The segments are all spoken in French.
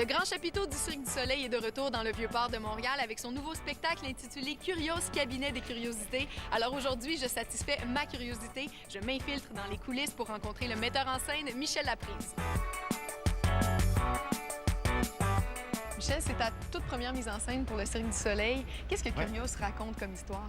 Le grand chapiteau du Cirque du Soleil est de retour dans le Vieux-Port de Montréal avec son nouveau spectacle intitulé Curios Cabinet des curiosités. Alors aujourd'hui, je satisfais ma curiosité. Je m'infiltre dans les coulisses pour rencontrer le metteur en scène Michel Laprise. Michel, c'est ta toute première mise en scène pour le Cirque du Soleil. Qu'est-ce que Curios raconte comme histoire?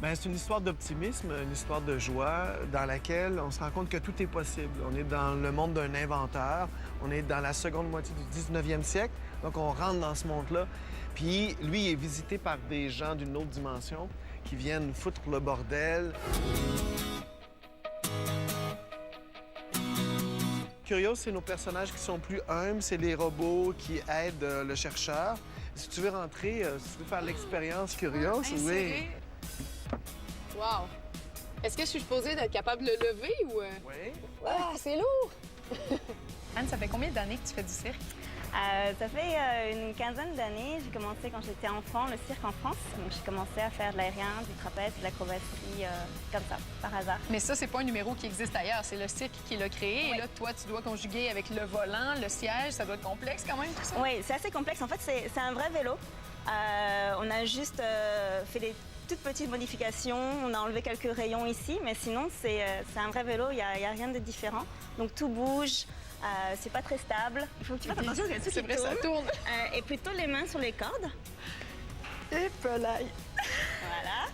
Bien, c'est une histoire d'optimisme, une histoire de joie dans laquelle on se rend compte que tout est possible. On est dans le monde d'un inventeur, on est dans la seconde moitié du 19e siècle, donc on rentre dans ce monde-là. Puis lui, il est visité par des gens d'une autre dimension qui viennent foutre le bordel. Curios, c'est nos personnages qui sont plus humbles, c'est les robots qui aident le chercheur. Si tu veux rentrer, si tu veux faire l'expérience Curios, oui. Wow! Est-ce que je suis supposée d'être capable de le lever ou... Oui. Ah, c'est lourd! Anne, ça fait combien d'années que tu fais du cirque? Ça fait une quinzaine d'années. J'ai commencé quand j'étais enfant, le cirque en France. Donc j'ai commencé à faire de l'aérien, du trapèze, de l'acrobatie, comme ça, par hasard. Mais ça, c'est pas un numéro qui existe ailleurs. C'est le cirque qui l'a créé. Oui. Et là, toi, tu dois conjuguer avec le volant, le siège. Ça doit être complexe quand même, tout ça? Oui, c'est assez complexe. En fait, c'est un vrai vélo. On a juste fait des toutes petites modifications. On a enlevé quelques rayons ici, mais sinon, c'est un vrai vélo. Il n'y a rien de différent. Donc tout bouge. C'est pas très stable. Il faut que tu fasses attention, c'est vrai, ça tourne. Et plutôt les mains sur les cordes. Et pelaille. Voilà.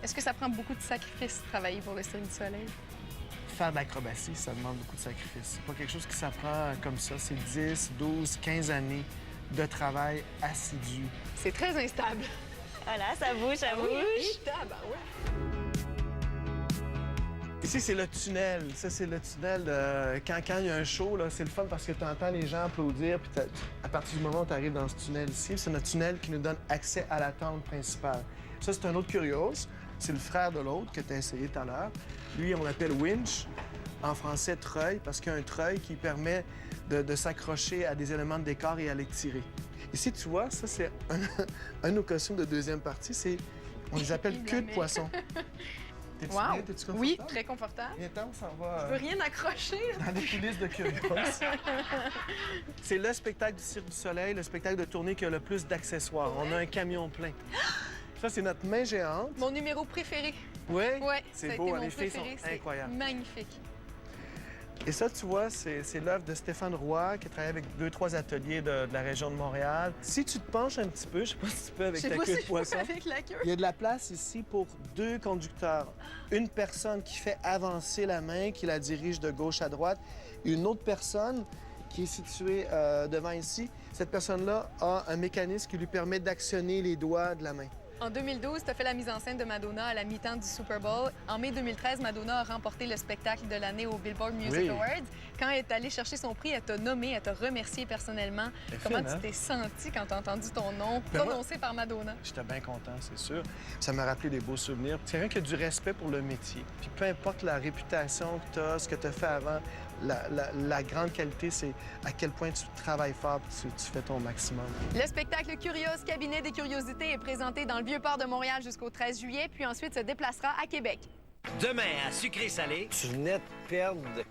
Est-ce que ça prend beaucoup de sacrifices de travailler pour le Cirque du Soleil? Faire de l'acrobatie, ça demande beaucoup de sacrifices. C'est pas quelque chose qui s'apprend comme ça. C'est 10, 12, 15 années de travail assidu. C'est très instable. Voilà, ça bouge, ça bouge. Ici, c'est le tunnel. Ça, c'est le tunnel de... Quand il y a un show, là, c'est le fun parce que tu entends les gens applaudir. Puis à partir du moment où tu arrives dans ce tunnel ici, c'est notre tunnel qui nous donne accès à la tente principale. Ça, c'est un autre Curios. C'est le frère de l'autre que tu as essayé tout à l'heure. Lui, on l'appelle winch. En français, treuil, parce qu'il y a un treuil qui permet de s'accrocher à des éléments de décor et à les tirer. Ici, tu vois, ça, c'est un de nos costumes de deuxième partie. On les appelle queue de poisson. T'es-tu Wow. bien? T'es-tu confortable? Oui, très confortable. Viens-t'en, on s'en va Je veux rien accrocher. dans les coulisses de Curios. C'est le spectacle du Cirque du Soleil, le spectacle de tournée qui a le plus d'accessoires. On a un camion plein. Ça, c'est notre main géante. Mon numéro préféré. Oui? Ouais, C'est ça a beau, été les mon filles sont préféré. C'est incroyables. magnifique. Et ça, tu vois, c'est l'œuvre de Stéphane Roy, qui travaille avec 2-3 ateliers de la région de Montréal. Si tu te penches un petit peu, je sais pas si tu peux avec ta queue de poisson, avec la queue. il y a de la place ici pour 2 conducteurs. Une personne qui fait avancer la main, qui la dirige de gauche à droite, et une autre personne qui est située devant ici. Cette personne-là a un mécanisme qui lui permet d'actionner les doigts de la main. En 2012, tu as fait la mise en scène de Madonna à la mi-temps du Super Bowl. En mai 2013, Madonna a remporté le spectacle de l'année au Billboard Music Awards. Quand elle est allée chercher son prix, elle t'a nommé, elle t'a remercié personnellement. Comment tu t'es senti quand tu as entendu ton nom prononcé par Madonna? J'étais bien content, c'est sûr. Ça m'a rappelé des beaux souvenirs. C'est quelqu'un qui a du respect pour le métier. Puis peu importe la réputation que tu as, ce que tu as fait avant, la grande qualité, c'est à quel point tu travailles fort et tu fais ton maximum. Le spectacle Curios Cabinet des curiosités est présenté dans le Vieux-Port de Montréal jusqu'au 13 juillet, puis ensuite se déplacera à Québec. Demain, à Sucré-Salé. Tu venais de perdre de